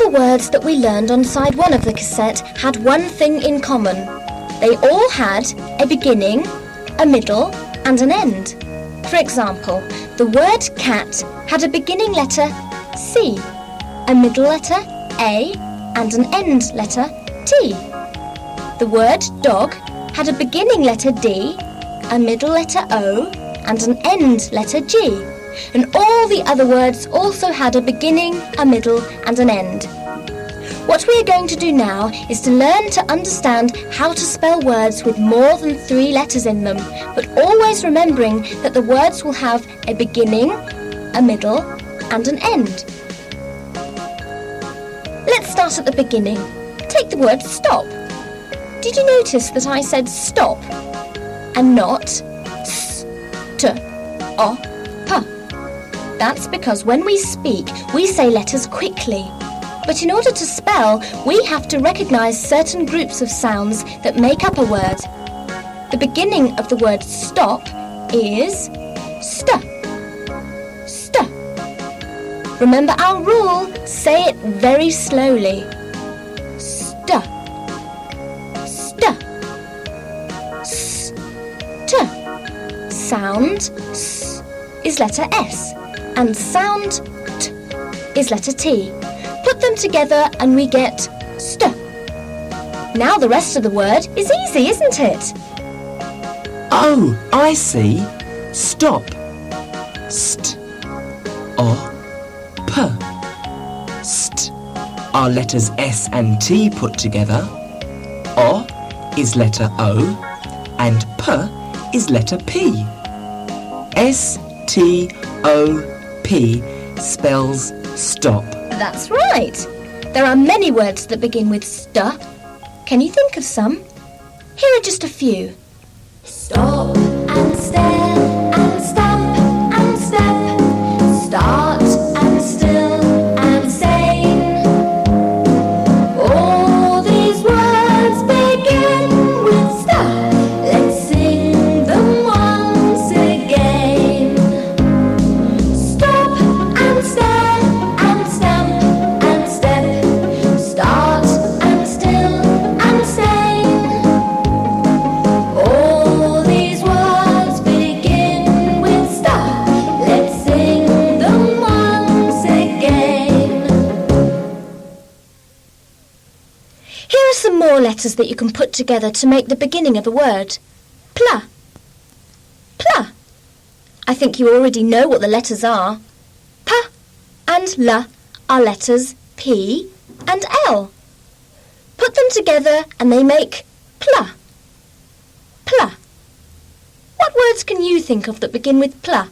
the words that we learned on side 1 of the cassette had one thing in common. They all had a beginning, a middle and an end. For example, the word cat had a beginning letter C, a middle letter A and an end letter T. The word dog had a beginning letter D, a middle letter O and an end letter G. And all the other words also had a beginning, a middle and an end. What we are going to do now is to learn to understand how to spell words with more than 3 letters in them, but always remembering that the words will have a beginning, a middle and an end. Let's start at the beginning. Take the word stop. Did you notice that I said stop and not st-o-p? That's because when we speak, we say letters quickly. But in order to spell, we have to recognise certain groups of sounds that make up a word. The beginning of the word stop is st. St. Remember our rule, say it very slowly. St. St. St. Sound S is letter S and sound T is letter T. Put them together and we get st. Now the rest of the word is easy, isn't it? Oh, I see. Stop. St. O. P. St. Are letters S and T put together. O is letter O and P is letter P. S-T-O-P spells stop. That's right. There are many words that begin with st. Can you think of some? Here are just a few. Stop and stare and stamp and step. Start and still and sane. All these words begin with st. Let's sing them once again. Stop and stare and stamp and step. Start and still and sane. All these words begin with st. Let's sing them once again. Here are some more letters that you can put together to make the beginning of a word. Pla. Pla. I think you already know what the letters are. P and L are letters P and L. Put them together and they make pla. Pla. What words can you think of that begin with pla?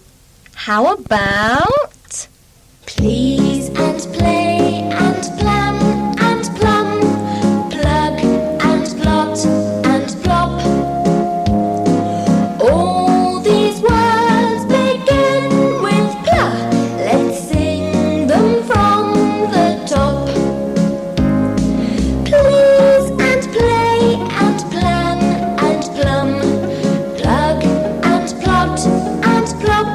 How about please and play and plan and plum, plug and plot and plop. All these words begin with pla. Let's sing them from the top. Please and play and plan and plum, plug and plot and plop.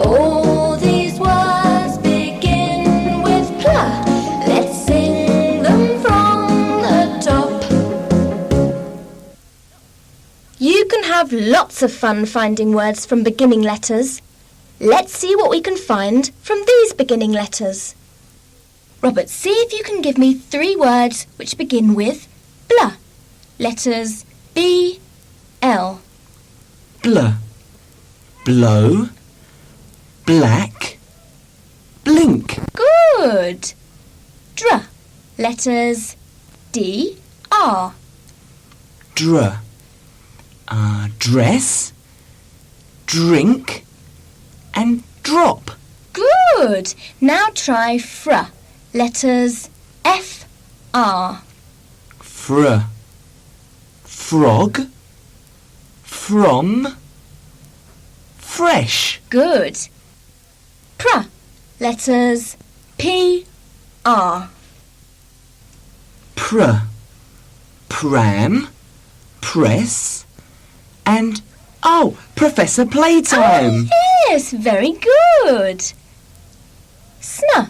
All these words begin with pla. Let's sing them from the top. You can have lots of fun finding words from beginning letters. Let's see what we can find from these beginning letters. Robert, see if you can give me 3 words which begin with blah. Letters B, L. Bl. Blow. Black. Blink. Good. Dr. Letters D, R. Dr. Dress. Drink. And drop. Good. Now try fr. Letters F, R. Fr. Frog. From. Fresh. Good. Pr. Letters P, R. Pr. Pram. Press. And, Professor Playtime. Oh, yes, very good. Sn.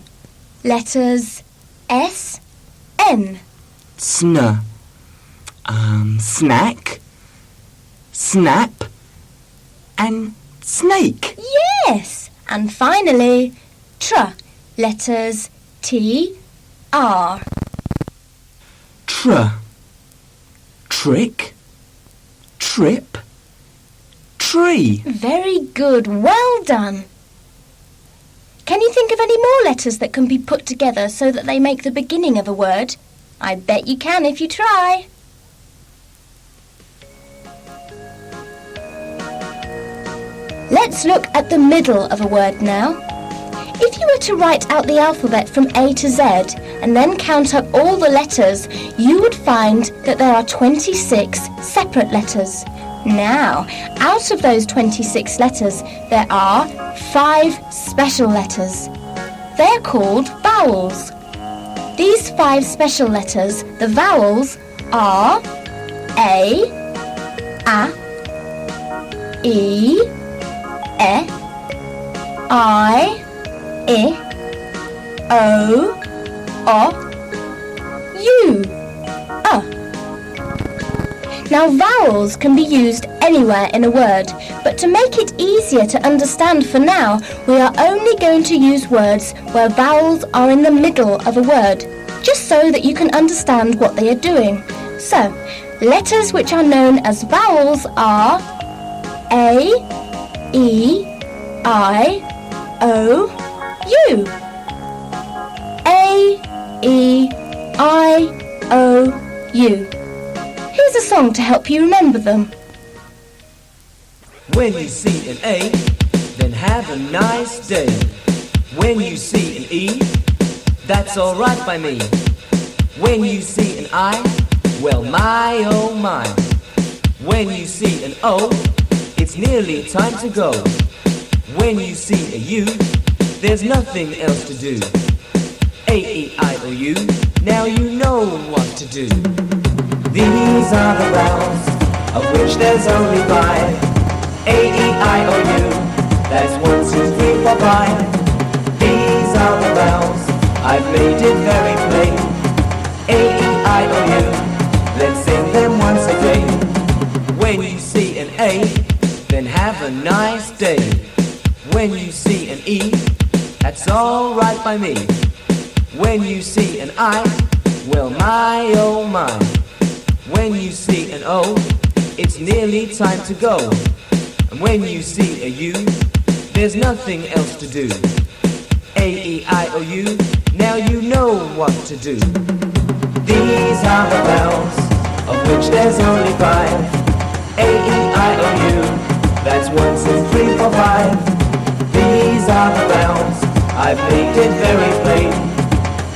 letters S, N. Sn. Snack, snap, and snake. Yes. And finally, tr, letters T, R. Tr. Trick, trip, tree. Very good. Well done. Can you think of any more letters that can be put together so that they make the beginning of a word? I bet you can if you try. Let's look at the middle of a word now. If you were to write out the alphabet from A to Z and then count up all the letters, you would find that there are 26 separate letters. Now, out of those 26 letters, there are 5 special letters. They're called vowels. These 5 special letters, the vowels, are A, E, I, O, U. Now vowels can be used anywhere in a word, but to make it easier to understand for now, we are only going to use words where vowels are in the middle of a word, just so that you can understand what they are doing. So, letters which are known as vowels are A, E, I, O, U. A, E, I, O, U. Here's a song to help you remember them. When you see an A, then have a nice day. When you see an E, that's alright by me. When you see an I, well my oh my. When you see an O, it's nearly time to go. When you see a U, there's nothing else to do. A-E-I-O-U, now you know what to do. These are the vowels, of which there's only 5. A-E-I-O-U, that's 1, 2, 3, 4, 5. These are the vowels, I've made it very plain. A-E-I-O-U, let's sing them once again. When you see an A, then have a nice day. When you see an E, that's alright by me. When you see an I, well my oh my. When you see an O, it's nearly time to go. And when you see a U, there's nothing else to do. A-E-I-O-U, now you know what to do. These are the vowels, of which there's only 5. A-E-I-O-U, that's 1, 2, 3, 4, 5. These are the vowels, I've made it very plain.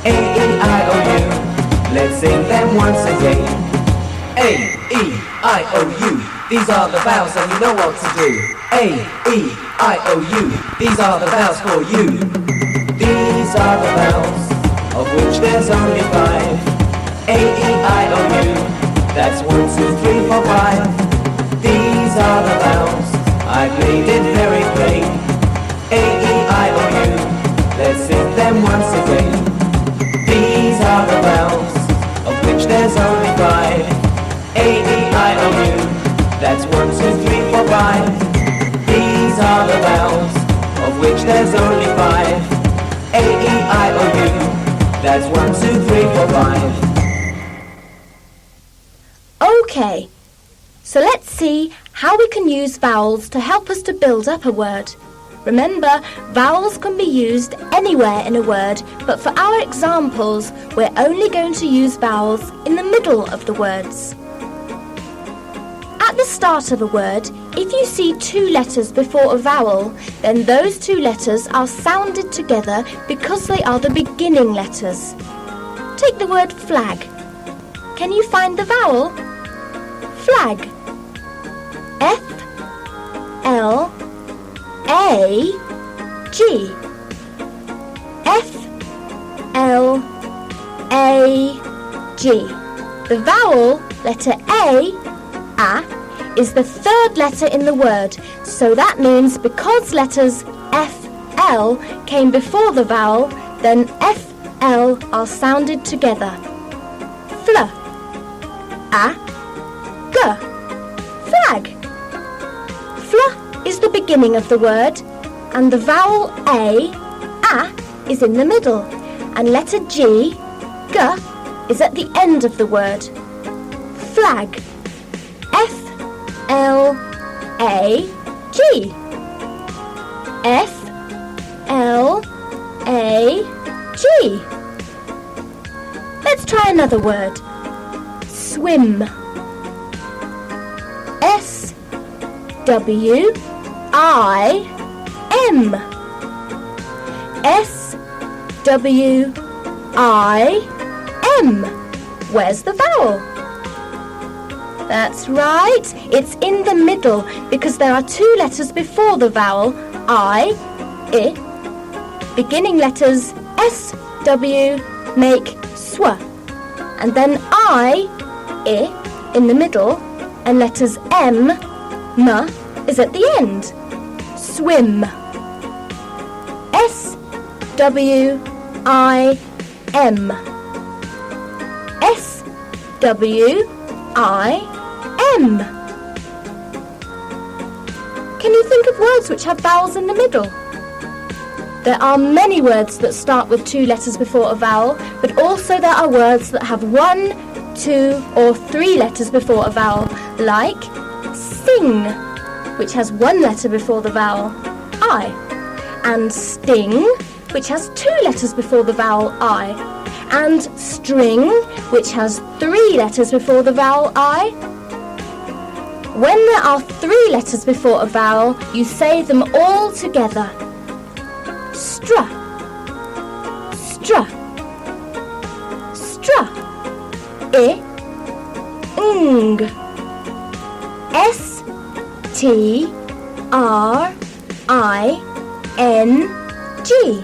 A-E-I-O-U, let's sing them once again. A-E-I-O-U, these are the vowels and you know what to do. A-E-I-O-U, these are the vowels for you. These are the vowels, of which there's only 5. A-E-I-O-U, that's 1, 2, 3, 4, 5. These are the vowels, I've made it very plain. A-E-I-O-U, let's sing them once again. These are the vowels, of which there's only 5. A-E-I-O-U, that's 1, 2, 3, 4, 5. These are the vowels, of which there's only 5. A-E-I-O-U, that's 1, 2, 3, 4, 5. Okay, so let's see how we can use vowels to help us to build up a word. Remember, vowels can be used anywhere in a word, but for our examples, we're only going to use vowels in the middle of the words. At the start of a word, if you see 2 letters before a vowel, then those 2 letters are sounded together because they are the beginning letters. Take the word flag. Can you find the vowel? Flag. F-L-A-G. F-L-A-G. The vowel, letter A, is the 3rd letter in the word, so that means because letters F, L came before the vowel, then F L are sounded together. Fl, a, g, flag. Fl is the beginning of the word, and the vowel a is in the middle, and letter G, g, is at the end of the word. Flag. F, L, A, G. F, L, A, G. Let's try another word. Swim. S, W, I, M. S, W, I, M. Where's the vowel? That's right, it's in the middle because there are two letters before the vowel, I. Beginning letters S, W make sw, and then I, in the middle, and letters M, is at the end. Swim. S, W, I, M. S, W, I, M. Can you think of words which have vowels in the middle? There are many words that start with two letters before a vowel, but also there are words that have 1, 2, or 3 letters before a vowel, like sing, which has 1 letter before the vowel, I, and sting, which has 2 letters before the vowel, I, and string, which has 3 letters before the vowel, I. When there are 3 letters before a vowel, you say them all together. Stra, stra, stra. Ing. S, T, R, I, N, G.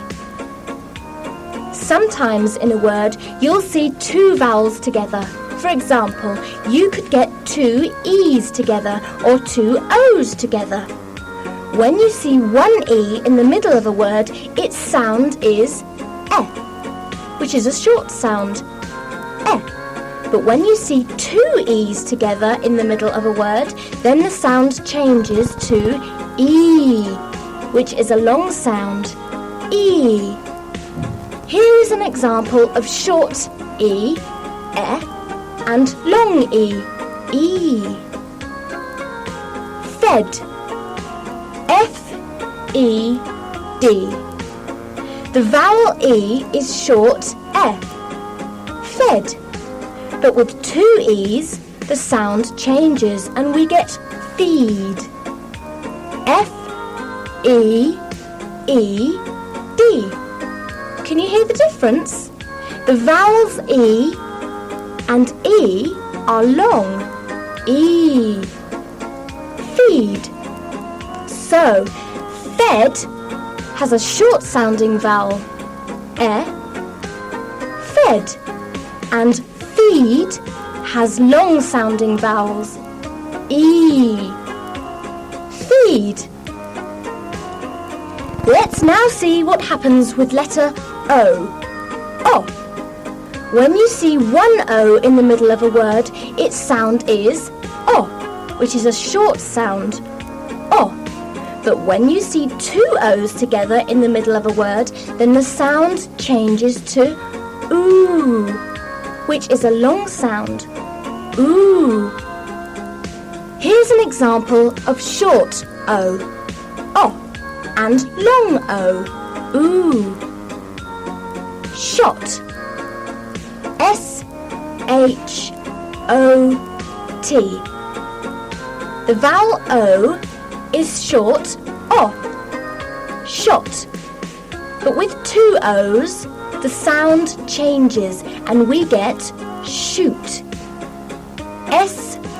Sometimes in a word, you'll see 2 vowels together. For example, you could get 2 E's together or 2 O's together. When you see 1 E in the middle of a word, its sound is E, which is a short sound, E. But when you see 2 E's together in the middle of a word, then the sound changes to E, which is a long sound, E. Here is an example of short E, and long E, E. Fed. F-E-D. The vowel E is short E. Fed. But with 2 E's, the sound changes and we get feed. F-E-E-D. Can you hear the difference? The vowels E and E are long. E. Feed. So, fed has a short sounding vowel, E. Fed. And feed has long sounding vowels, E. Feed. Let's now see what happens with letter O. O. When you see 1 O in the middle of a word, its sound is O, which is a short sound, O. But when you see 2 O's together in the middle of a word, then the sound changes to OO, which is a long sound, OO. Here's an example of short O, O, and long O, OO. Shot. S-H-O-T. The vowel O is short O, shot. But with 2 O's, the sound changes and we get shoot. S-H-O-O-T.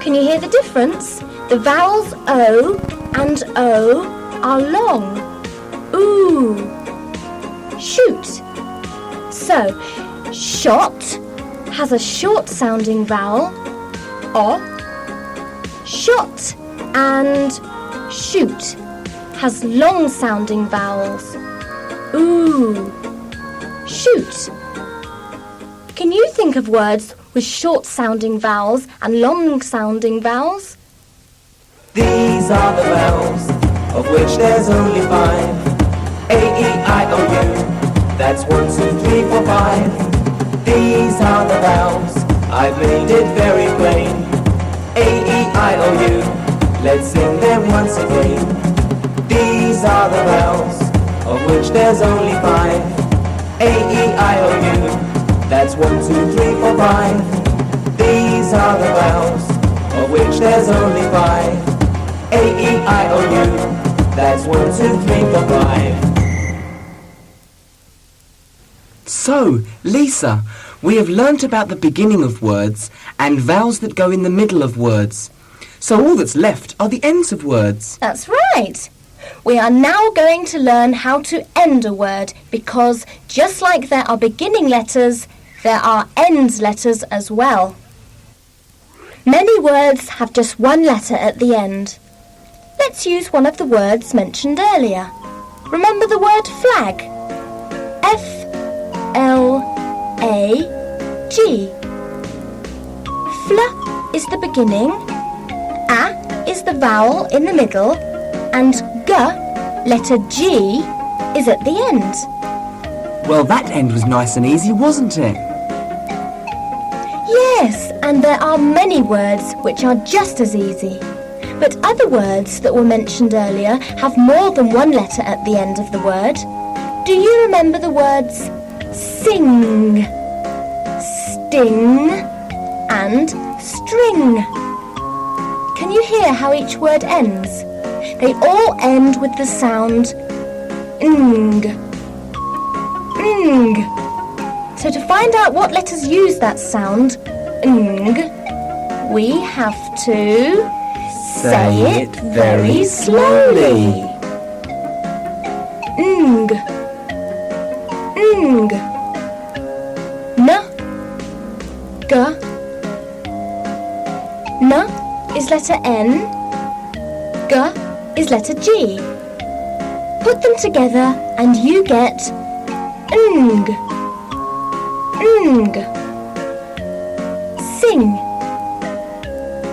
Can you hear the difference? The vowels O and O are long. Ooh. Shoot. So, shot has a short sounding vowel, O. Shot and Shoot has long-sounding vowels. Ooh. Shoot. Can you think of words with short-sounding vowels and long-sounding vowels? These are the vowels, of which there's only 5. A-E-I-O-U, that's 1, 2, 3, 4, 5. These are the vowels, I've made it very plain. A-E-I-O-U, let's sing them once again. These are the vowels, of which there's only 5. A-E-I-O-U, that's 1, 2, 3, 4, 5. These are the vowels, of which there's only 5. A-E-I-O-U, that's 1, 2, 3, 4, 5. So, Lisa, we have learnt about the beginning of words and vowels that go in the middle of words. So all that's left are the ends of words. That's right. We are now going to learn how to end a word because just like there are beginning letters, there are end letters as well. Many words have just one letter at the end. Let's use one of the words mentioned earlier. Remember the word flag? F-L-A-G. Fl is the beginning, A is the vowel in the middle, and G, letter G, is at the end. Well, that end was nice and easy, wasn't it? Yes, and there are many words which are just as easy. But other words that were mentioned earlier have more than one letter at the end of the word. Do you remember the words sing, sting, and string? Can you hear how each word ends? They all end with the sound ng. Ng. So to find out what letters use that sound, ng, we have to say it very slowly. Ng. Ng. N. G. N is letter N. G is letter G. Put them together and you get ng. Ng. Sing.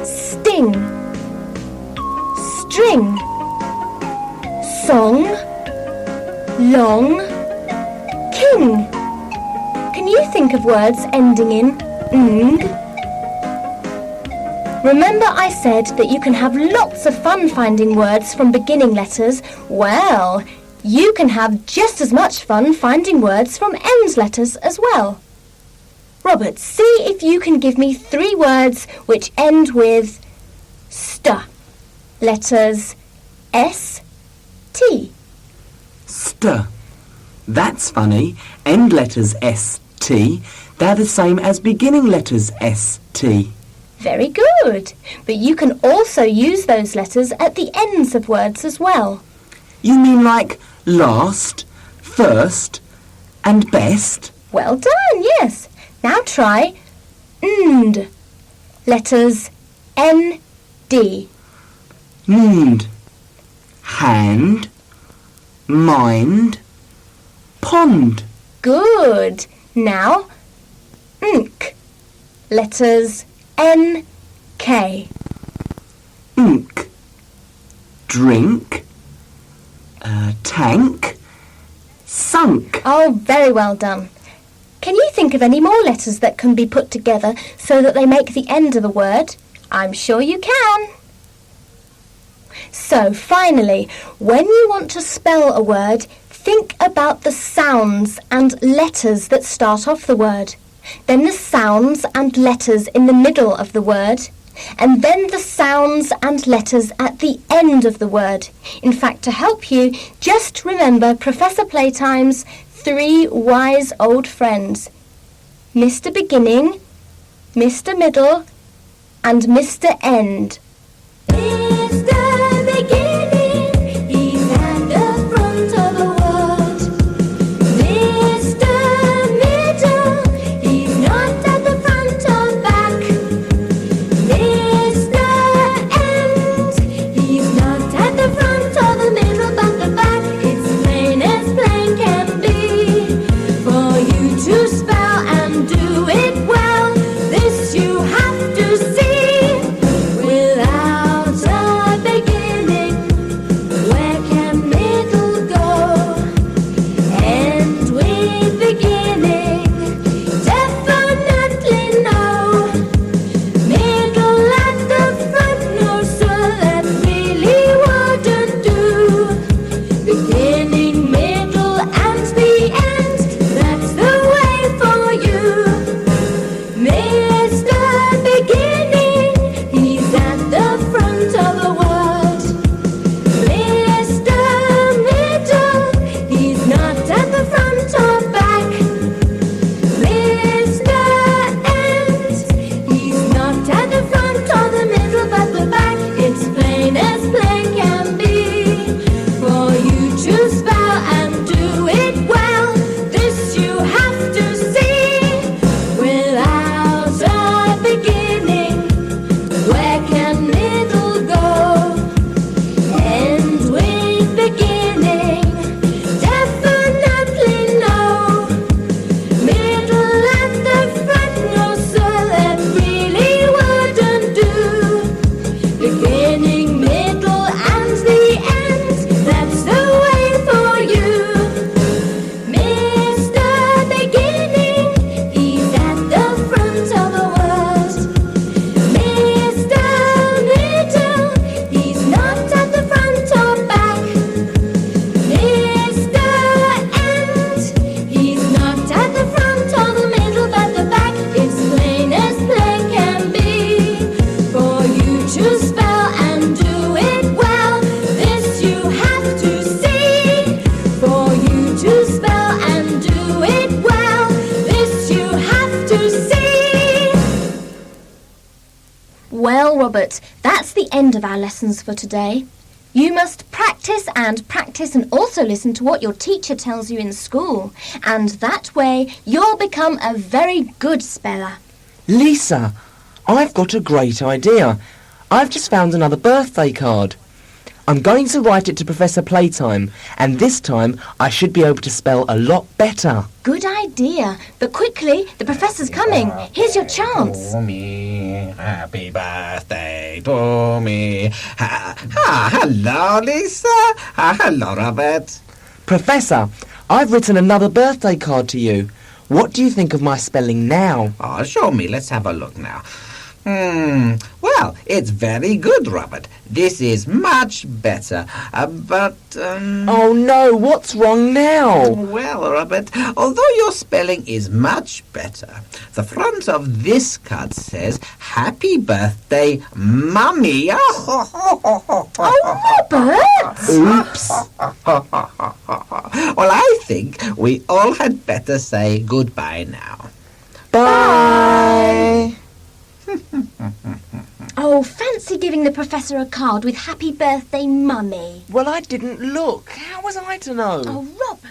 Sting. String. Song. Long. King. Can you think of words ending in ng? Remember I said that you can have lots of fun finding words from beginning letters? Well, you can have just as much fun finding words from end letters as well. Robert, see if you can give me 3 words which end with st. Letters S, T. St. That's funny. End letters S-T, they're the same as beginning letters S-T. Very good. But you can also use those letters at the ends of words as well. You mean like last, first, and best? Well done, yes. Now try nd. Letters N-D. Nd. Hand, mind, pond. Good. Now nk. Letters N-K. Ink. Drink, tank, sunk. Oh, very well done. Can you think of any more letters that can be put together so that they make the end of a word? I'm sure you can. So, finally, when you want to spell a word, think about the sounds and letters that start off the word, then the sounds and letters in the middle of the word, and then the sounds and letters at the end of the word. In fact, to help you, just remember Professor Playtime's 3 wise old friends: Mr. Beginning, Mr. Middle, and Mr. End. the end of our lessons for today. You must practice and also listen to what your teacher tells you in school. And that way you'll become a very good speller. Lisa, I've got a great idea. I've just found another birthday card. I'm going to write it to Professor Playtime, and this time I should be able to spell a lot better. Good idea. But quickly, the professor's coming. Here's your chance. To me, happy birthday to me. Hello, Lisa. Hello, Robert. Professor, I've written another birthday card to you. What do you think of my spelling now? Oh, show me. Let's have a look now. Well, it's very good, Robert. This is much better. Oh no, what's wrong now? Well, Robert, although your spelling is much better, the front of this card says, Happy Birthday, Mummy. Oh, Robert! Oops. Well, I think we all had better say goodbye now. Bye. Oh, fancy giving the professor a card with Happy Birthday, Mummy. Well, I didn't look. How was I to know? Oh, Robert.